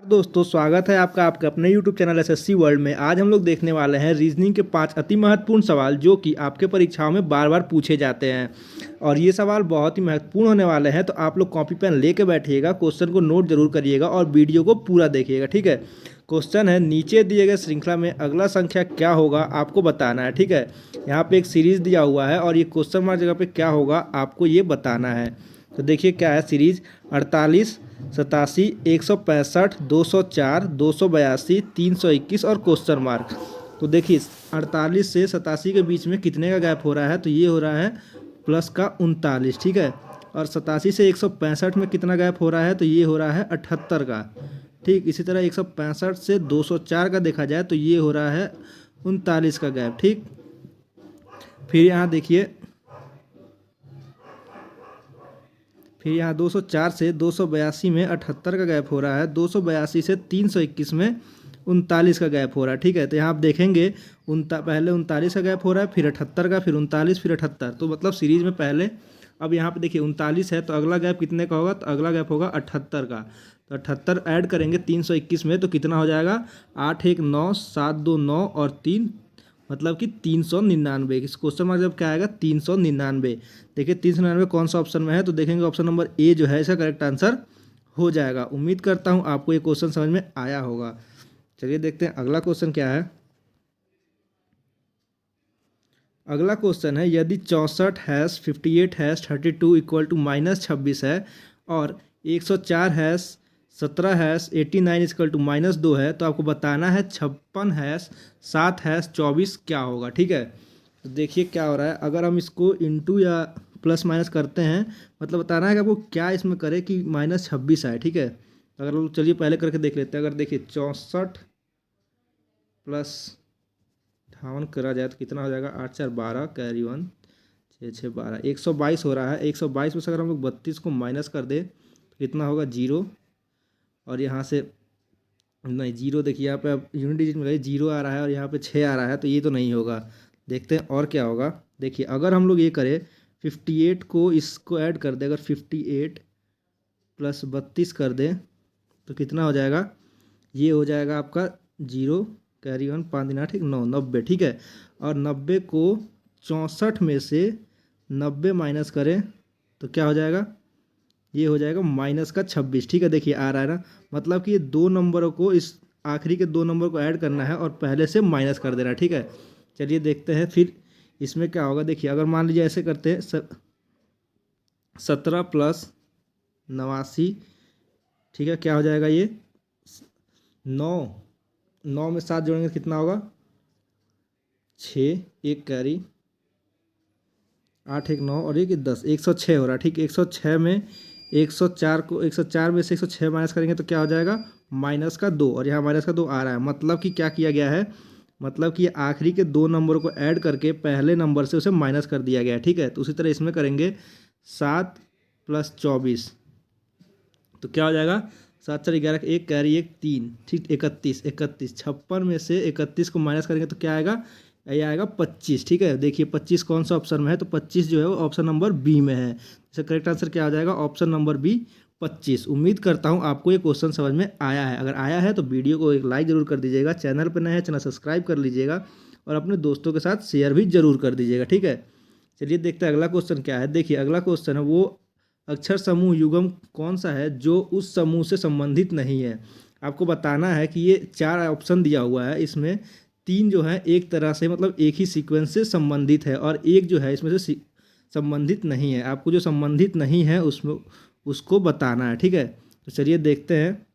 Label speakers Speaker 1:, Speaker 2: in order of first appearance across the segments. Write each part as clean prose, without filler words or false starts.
Speaker 1: दोस्तों स्वागत है आपका आपके अपने YouTube चैनल एसएससी वर्ल्ड में। आज हम लोग देखने वाले हैं रीजनिंग के 5 अति महत्वपूर्ण सवाल जो कि आपके परीक्षाओं में बार बार पूछे जाते हैं और ये सवाल बहुत ही महत्वपूर्ण होने वाले हैं। तो आप लोग कॉपी पेन लेके बैठिएगा, क्वेश्चन को नोट जरूर करिएगा और वीडियो को पूरा देखिएगा, ठीक है। क्वेश्चन है, नीचे दिए गए श्रृंखला में अगला संख्या क्या होगा आपको बताना है, ठीक है। यहाँ पे एक सीरीज दिया हुआ है और ये क्वेश्चन मार्क जगह पे क्या होगा आपको ये बताना है। तो देखिए क्या है सीरीज, 48, 87, 165, 204, 282, 321 और क्वेश्चन मार्क। तो देखिए 48 से 87 के बीच में कितने का गैप हो रहा है, तो ये हो रहा है प्लस का 39, ठीक है। और 87 से 165 में कितना गैप हो रहा है, तो ये हो रहा है 78 का, ठीक। इसी तरह 165 से 204 का देखा जाए तो ये हो रहा है 39 का गैप, ठीक। फिर यहाँ देखिए, फिर यहाँ 204 से 282 में 78 का गैप हो रहा है, 282 से 321 में 39 का गैप हो रहा है, ठीक है। तो यहाँ आप देखेंगे पहले 39 का गैप हो रहा है, फिर 78 का, फिर 39, फिर 78। तो मतलब सीरीज में पहले, अब यहाँ पे देखिए 39 है तो अगला गैप कितने का होगा, तो अगला गैप होगा 78 का। तो 78 ऐड करेंगे 321 में तो कितना हो जाएगा, 8 1 9 7 2 9 और 3, मतलब कि 399। इस क्वेश्चन मार्क जब क्या आएगा 399। देखिए 399 कौन सा ऑप्शन में है, तो देखेंगे ऑप्शन नंबर ए जो है इसका करेक्ट आंसर हो जाएगा। उम्मीद करता हूँ आपको ये क्वेश्चन समझ में आया होगा। चलिए देखते हैं अगला क्वेश्चन क्या है। अगला क्वेश्चन है, यदि 64 हैश 58 हैश 32 इक्वल टू -26 है और 104 हैश 17 हैश 89 इक्वल टू -2 है, तो आपको बताना है 56 हैश 7 हैश 24 क्या होगा, ठीक है। तो देखिए क्या हो रहा है, अगर हम इसको इंटू या प्लस माइनस करते हैं, मतलब बताना है कि आपको क्या इसमें करे कि -26 आए, ठीक है। अगर लोग चलिए पहले करके देख लेते हैं। अगर देखिए 64 प्लस 58 करा जाए तो कितना हो जाएगा, 8 4 12, कैरी 1, 6 6 12, 122 हो रहा है। 122 में से अगर हम लोग 32 को माइनस कर दें तो कितना होगा, 0। और यहाँ से नहीं, 0 देखिए यहाँ पे अब यूनिट डिजिट में 0 आ रहा है और यहाँ पे 6 आ रहा है, तो ये तो नहीं होगा। देखते हैं और क्या होगा। देखिए अगर हम लोग ये करें 58 को इसको ऐड कर दें, अगर 58 प्लस 32 कर दें तो कितना हो जाएगा, ये हो जाएगा आपका 0, कैरी 1, 5 दिन 8 9, 90, ठीक है। और 90 को 64 में से 90 माइनस करें तो क्या हो जाएगा, ये हो जाएगा -26, ठीक है। देखिए आ रहा है ना, मतलब कि ये दो नंबरों को, इस आखिरी के दो नंबर को ऐड करना है और पहले से माइनस कर देना है, ठीक है। चलिए देखते हैं फिर इसमें क्या होगा। देखिए अगर मान लीजिए ऐसे करते हैं 17 प्लस 89, ठीक है, क्या हो जाएगा ये 9, 9 में 7 जोड़ेंगे तो कितना होगा, 6, एक कैरी 8 1 9 और एक 10, 106 हो रहा है, ठीक। 106 में 104 को 104 में से 106 माइनस करेंगे तो क्या हो जाएगा, -2, और यहाँ -2 आ रहा है। मतलब कि क्या किया गया है, मतलब कि आखिरी के दो नंबरों को ऐड करके पहले नंबर से उसे माइनस कर दिया गया है, ठीक है। तो उसी तरह इसमें करेंगे 7 प्लस 24 तो क्या हो जाएगा, 7 4 11, एक कैरी 1 3, ठीक। 31 56 में से 31 को माइनस करेंगे तो क्या आएगा, ये आएगा 25, ठीक है। देखिए 25 कौन सा ऑप्शन में है, तो 25 जो है वो ऑप्शन नंबर बी में है। इसका करेक्ट आंसर क्या हो जाएगा, ऑप्शन नंबर बी 25। उम्मीद करता हूँ आपको ये क्वेश्चन समझ में आया है। अगर आया है तो वीडियो को एक लाइक जरूर कर दीजिएगा, चैनल पर नए हैं चैनल सब्सक्राइब कर लीजिएगा और अपने दोस्तों के साथ शेयर भी जरूर कर दीजिएगा, ठीक है। चलिए देखते हैं अगला क्वेश्चन क्या है। देखिए अगला क्वेश्चन है, वो अक्षर समूह युग्म कौन सा है जो उस समूह से संबंधित नहीं है। आपको बताना है कि ये 4 ऑप्शन दिया हुआ है, इसमें 3 जो है एक तरह से मतलब एक ही सीक्वेंस से संबंधित है और एक जो है इसमें से संबंधित नहीं है। आपको जो संबंधित नहीं है उसमें उसको बताना है, ठीक है। तो चलिए देखते हैं।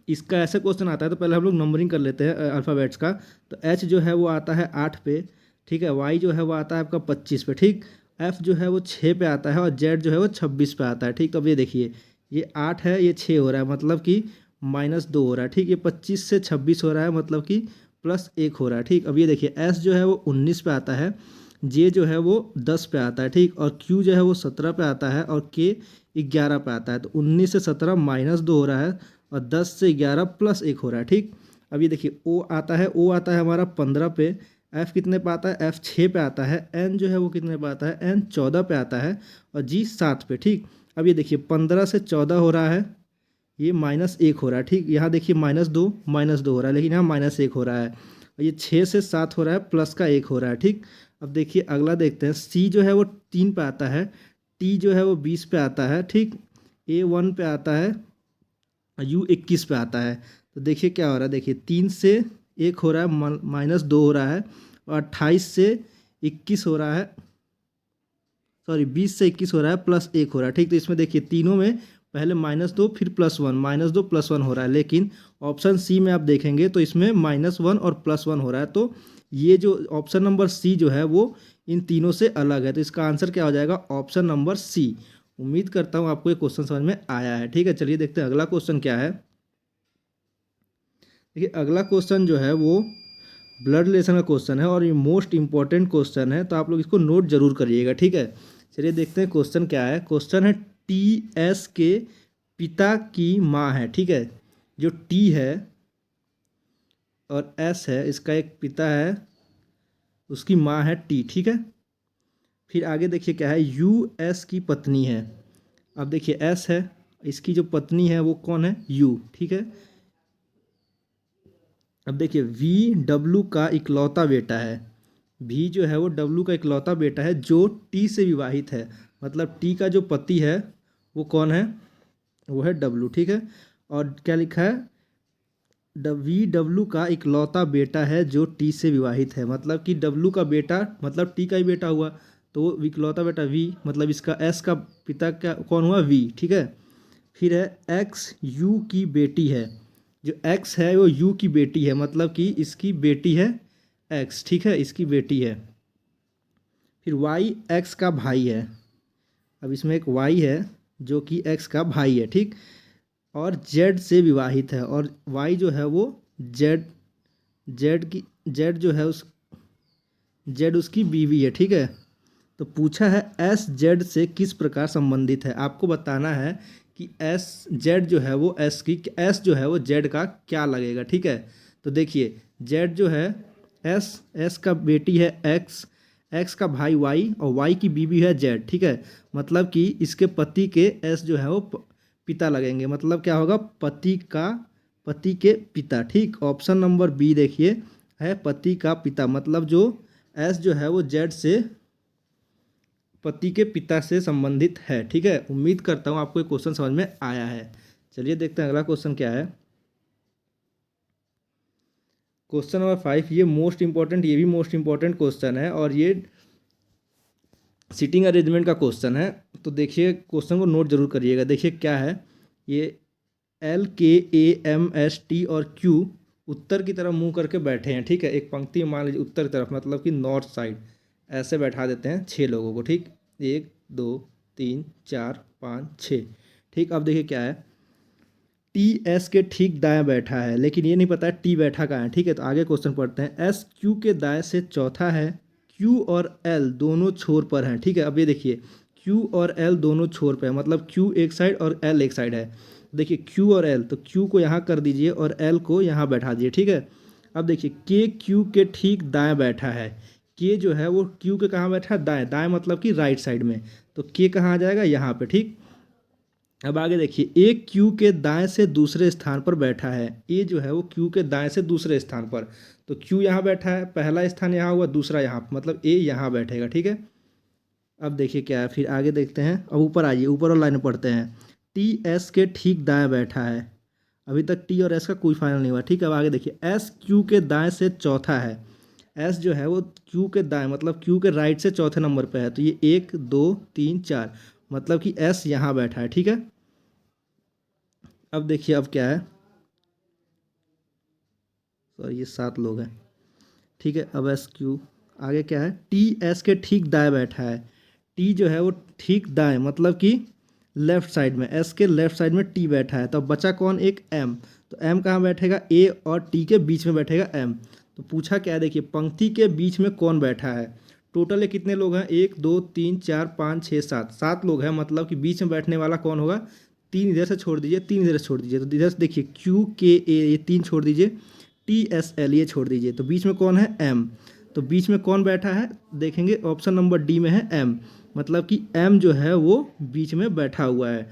Speaker 1: इसका ऐसा क्वेश्चन आता है तो पहले हम लोग नंबरिंग कर लेते हैं अल्फ़ाबेट्स का। तो एच जो है वो आता है 8 पे, ठीक है। वाई जो है वो आता है आपका 25 पे, ठीक। एफ जो है वो 6 पे आता है और जेड जो है वो 26 पे आता है, ठीक। अब ये देखिए ये 8 है, ये 6 हो रहा है, मतलब कि -2 हो रहा है, ठीक। ये 25 से 26 हो रहा है, मतलब कि +1 हो रहा है, ठीक। अब ये देखिए एस जो है वो 19 पे आता है, जे जो है वो 10 पे आता है, ठीक। और क्यू जो है वो 17 पे आता है और के 11 पे आता है। तो 19 से 17 -2 हो रहा है और 10 से 11 +1 हो रहा है, ठीक। अब ये देखिए ओ आता है, ओ आता है हमारा 15 पे, एफ़ कितने पे आता है, एफ़ 6 पे आता है, एन जो है वो कितने पे आता है, एन 14 पे आता है और जी 7 पे, ठीक। अब ये देखिए 15 से 14 हो रहा है, ये -1 हो रहा है, ठीक। यहाँ देखिए -2 हो रहा है, लेकिन यहाँ -1 हो रहा है। और ये 6 से 7 हो रहा है, प्लस का 1 हो रहा है, ठीक। अब देखिए अगला देखते हैं। सी जो है वो 3 पे आता है, टी जो है वो 20 पे आता है, ठीक। ए 1 पे आता है, यू 21 पे आता है। तो देखिए क्या हो रहा है, देखिए 3 से 1 हो रहा है, -2 हो रहा है, और 28 से 21 हो रहा है, सॉरी 20 से 21 हो रहा है, +1 हो रहा है, ठीक। तो इसमें देखिए तीनों में पहले -2 फिर +1, -2 +1 हो रहा है, लेकिन ऑप्शन सी में आप देखेंगे तो इसमें -1 और +1 हो रहा है। तो ये जो ऑप्शन नंबर सी जो है वो इन तीनों से अलग है। तो इसका आंसर क्या हो जाएगा, ऑप्शन नंबर सी। उम्मीद करता हूँ आपको ये क्वेश्चन समझ में आया है, ठीक है। चलिए देखते हैं अगला क्वेश्चन क्या है। देखिए अगला क्वेश्चन जो है वो ब्लड रिलेशन का क्वेश्चन है, और ये मोस्ट इंपॉर्टेंट क्वेश्चन है, तो आप लोग इसको नोट जरूर करिएगा, ठीक है। चलिए देखते हैं क्वेश्चन क्या है। क्वेश्चन है टी एस के पिता की माँ है, ठीक है। जो टी है और एस है, इसका एक पिता है, उसकी माँ है टी, ठीक है। फिर आगे देखिए क्या है, यू एस की पत्नी है। अब देखिए एस है, इसकी जो पत्नी है वो कौन है, यू, ठीक है। अब देखिए वी डब्लू का इकलौता बेटा है। भी जो है वो डब्लू का इकलौता बेटा है जो टी से विवाहित है। मतलब टी का जो पति है वो कौन है, वो है डब्लू, ठीक है। और क्या लिखा है, वी डब्लू का इकलौता बेटा है जो टी से विवाहित है। मतलब कि डब्लू का बेटा मतलब टी का ही बेटा हुआ, तो वो इकलौता बेटा वी, मतलब इसका एस का पिता क्या कौन हुआ, वी, ठीक है। फिर है एक्स यू की बेटी है। जो एक्स है वो यू की बेटी है, मतलब कि इसकी बेटी है एक्स, ठीक है, इसकी बेटी है। फिर वाई एक्स का भाई है। अब इसमें एक वाई है जो कि एक्स का भाई है, ठीक। और जेड से विवाहित है, और वाई जो है वो जेड जेड जो है उस जेड उसकी बीवी है, ठीक है। तो पूछा है एस जेड से किस प्रकार संबंधित है। आपको बताना है कि एस जेड जो है वो एस जो है वो जेड का क्या लगेगा, ठीक है। तो देखिए जेड जो है एस का बेटी है एक्स, एक्स का भाई वाई, और वाई की बीवी है जेड, ठीक है। मतलब कि इसके पति के एस जो है वो पिता लगेंगे। मतलब क्या होगा, पति के पिता, ठीक। ऑप्शन नंबर बी देखिए है पति का पिता, मतलब जो एस जो है वो जेड से पति के पिता से संबंधित है, ठीक है। उम्मीद करता हूँ आपको ये क्वेश्चन समझ में आया है। चलिए देखते हैं अगला क्वेश्चन क्या है। क्वेश्चन नंबर 5, ये मोस्ट इंपॉर्टेंट, ये भी मोस्ट इंपॉर्टेंट क्वेश्चन है, और ये सीटिंग अरेंजमेंट का क्वेश्चन है। तो देखिए क्वेश्चन को नोट जरूर करिएगा। देखिए क्या है, ये एल के ए एम एस टी और क्यू उत्तर की तरफ मुंह करके बैठे हैं, ठीक है। एक पंक्ति में मान लीजिए उत्तर की तरफ, मतलब कि नॉर्थ साइड, ऐसे बैठा देते हैं 6 लोगों को, ठीक। 1 2 3 4 5 6, ठीक। अब देखिए क्या है, टी एस के ठीक दाएं बैठा है, लेकिन ये नहीं पता है टी बैठा कहाँ है, ठीक है। तो आगे क्वेश्चन पढ़ते हैं। एस क्यू के दाएं से चौथा है, क्यू और एल दोनों छोर पर हैं, ठीक है। अब ये देखिए क्यू और एल दोनों छोर पर है, मतलब क्यू एक साइड और एल एक साइड है। देखिए क्यू और एल, तो क्यू को यहाँ कर दीजिए और एल को यहाँ बैठा दीजिए, ठीक है। अब देखिए के क्यू के ठीक दाएं बैठा है। के जो है वो क्यू के कहाँ बैठा है, दाएं, दाएं मतलब कि राइट साइड में। तो के कहाँ आ जाएगा, यहाँ पे, ठीक। अब आगे देखिए ए क्यू के दाएं से दूसरे स्थान पर बैठा है। ए जो है वो क्यू के दाएं से दूसरे स्थान पर, तो क्यू यहाँ बैठा है, पहला स्थान यहाँ हुआ, दूसरा यहाँ, मतलब ए यहाँ बैठेगा, ठीक है। अब देखिए क्या है, फिर आगे देखते हैं। अब ऊपर आइए, ऊपर और लाइन पढ़ते हैं। टी एस के ठीक दाएं बैठा है। अभी तक टी और एस का कोई फाइनल नहीं हुआ, ठीक है। अब आगे देखिए एस क्यू के दाएं से चौथा है। एस जो है वो क्यू के दाएं, मतलब क्यू के राइट से चौथे नंबर पे है। तो ये 1 2 3 4, मतलब कि एस यहाँ बैठा है, ठीक है। अब देखिए अब क्या है, सॉरी ये 7 लोग हैं, ठीक है। अब एस क्यू, आगे क्या है, टी एस के ठीक दाएं बैठा है। टी जो है वो ठीक दाएं, मतलब कि लेफ्ट साइड में, एस के लेफ्ट साइड में टी बैठा है। तो बचा कौन, एक एम। तो एम कहाँ बैठेगा, ए और टी के बीच में बैठेगा एम। तो पूछा क्या है, देखिए पंक्ति के बीच में कौन बैठा है। टोटल कितने लोग हैं, 1 2 3 4 5 6 7, 7 लोग हैं। मतलब कि बीच में बैठने वाला कौन होगा, 3 इधर से छोड़ दीजिए, 3 इधर से छोड़ दीजिए। तो इधर से देखिए क्यू के ए, ये 3 छोड़ दीजिए, टी एस एल ये छोड़ दीजिए। तो बीच में कौन है, एम। तो बीच में कौन बैठा है, देखेंगे ऑप्शन नंबर डी में है एम। मतलब कि एम जो है वो बीच में बैठा हुआ है।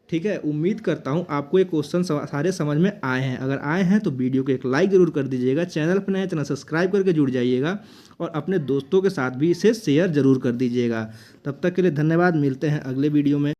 Speaker 1: ठीक है, उम्मीद करता हूँ आपको ये क्वेश्चन सारे समझ में आए हैं। अगर आए हैं तो वीडियो को एक लाइक ज़रूर कर दीजिएगा, चैनल पर नए चैनल सब्सक्राइब करके जुड़ जाइएगा और अपने दोस्तों के साथ भी इसे शेयर ज़रूर कर दीजिएगा। तब तक के लिए धन्यवाद, मिलते हैं अगले वीडियो में।